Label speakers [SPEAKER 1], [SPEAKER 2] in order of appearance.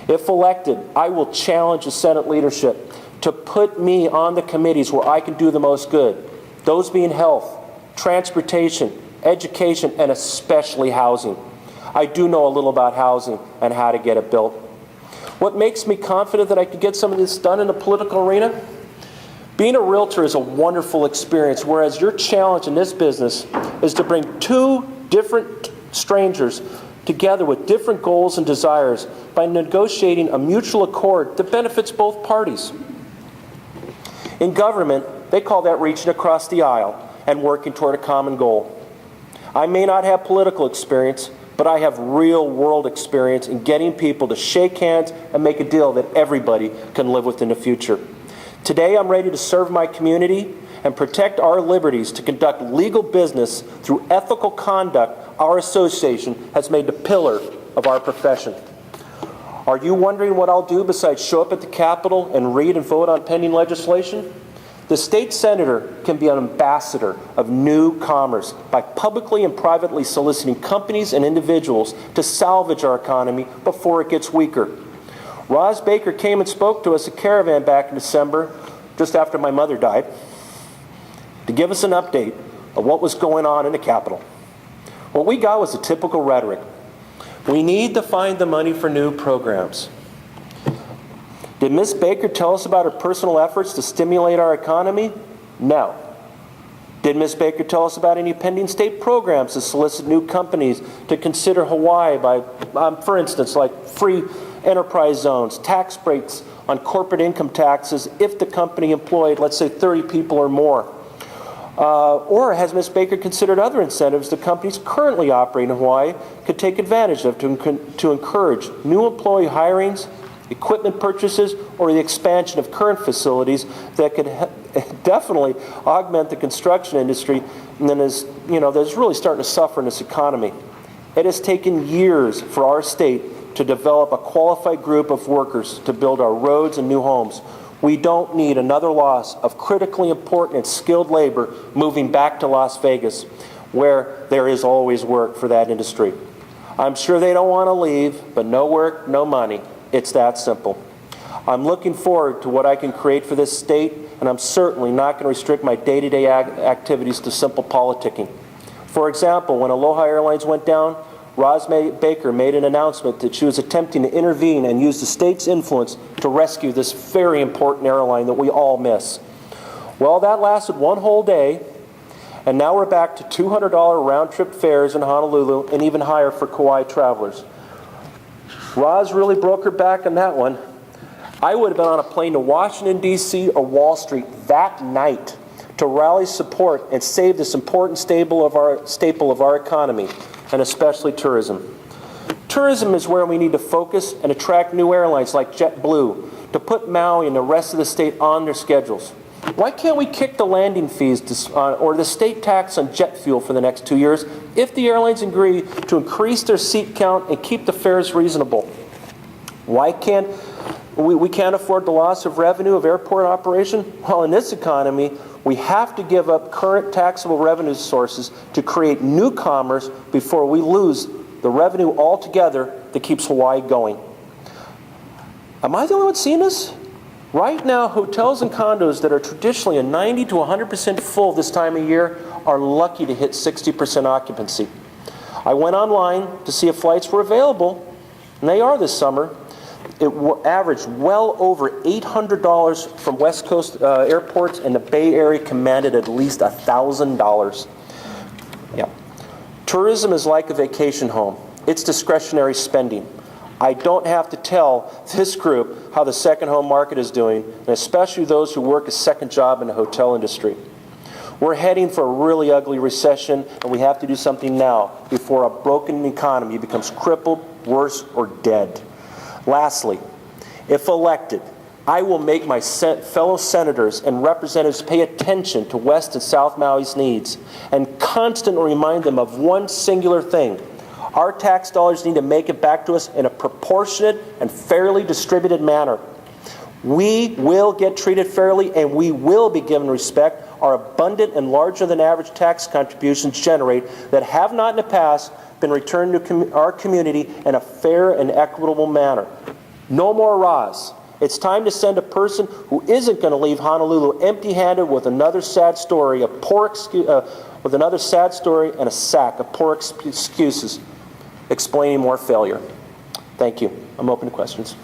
[SPEAKER 1] If elected, I will challenge the Senate leadership to put me on the committees where I can do the most good, those being health, transportation, education, and especially housing. I do know a little about housing and how to get it built. What makes me confident that I could get some of this done in the political arena? Being a realtor is a wonderful experience, whereas your challenge in this business is to bring two different strangers together with different goals and desires by negotiating a mutual accord that benefits both parties. In government, they call that reaching across the aisle and working toward a common goal. I may not have political experience, but I have real-world experience in getting people to shake hands and make a deal that everybody can live with in the future. Today, I'm ready to serve my community and protect our liberties to conduct legal business through ethical conduct our association has made the pillar of our profession. Are you wondering what I'll do besides show up at the Capitol and read and vote on pending legislation? The state senator can be an ambassador of new commerce by publicly and privately soliciting companies and individuals to salvage our economy before it gets weaker. Roz Baker came and spoke to us at Caravan back in December, just after my mother died, to give us an update of what was going on in the Capitol. What we got was the typical rhetoric. We need to find the money for new programs. Did Ms. Baker tell us about her personal efforts to stimulate our economy? No. Did Ms. Baker tell us about any pending state programs to solicit new companies to consider Hawaii by, for instance, like free enterprise zones, tax breaks on corporate income taxes if the company employed, let's say, 30 people or more? Or has Ms. Baker considered other incentives the companies currently operating in Hawaii could take advantage of to encourage new employee hirings, equipment purchases, or the expansion of current facilities that could definitely augment the construction industry and then that's really starting to suffer in this economy? It has taken years for our state to develop a qualified group of workers to build our roads and new homes. We don't need another loss of critically important and skilled labor moving back to Las Vegas, where there is always work for that industry. I'm sure they don't want to leave, but no work, no money. It's that simple. I'm looking forward to what I can create for this state, and I'm certainly not going to restrict my day-to-day activities to simple politicking. For example, when Aloha Airlines went down, Roz Baker made an announcement that she was attempting to intervene and use the state's influence to rescue this very important airline that we all miss. Well, that lasted one whole day, and now we're back to $200 round-trip fares in Honolulu and even higher for Kauai travelers. Roz really broke her back on that one. I would have been on a plane to Washington, D.C. or Wall Street that night to rally support and save this important staple of our economy, and especially tourism. Tourism is where we need to focus and attract new airlines like JetBlue to put Maui and the rest of the state on their schedules. Why can't we kick the landing fees or the state tax on jet fuel for the next 2 years if the airlines agree to increase their seat count and keep the fares reasonable? Why can't we can't afford the loss of revenue of airport operation? Well, in this economy, we have to give up current taxable revenue sources to create new commerce before we lose the revenue altogether that keeps Hawaii going. Am I the only one seeing this? Right now, hotels and condos that are traditionally 90 to 100% full this time of year are lucky to hit 60% occupancy. I went online to see if flights were available, and they are this summer. It averaged well over $800 from West Coast airports, and the Bay Area commanded at least $1,000. Yeah. Tourism is like a vacation home. It's discretionary spending. I don't have to tell this group how the second home market is doing, and especially those who work a second job in the hotel industry. We're heading for a really ugly recession, and we have to do something now before a broken economy becomes crippled, worse, or dead. Lastly, if elected, I will make my fellow senators and representatives pay attention to West and South Maui's needs and constantly remind them of one singular thing. Our tax dollars need to make it back to us in a proportionate and fairly distributed manner. We will get treated fairly, and we will be given respect our abundant and larger than average tax contributions generate that have not in the past been returned to our community in a fair and equitable manner. No more rahs. It's time to send a person who isn't going to leave Honolulu empty-handed with another sad story, with another sad story and a sack of poor excuses, explaining more failure. Thank you. I'm open to questions.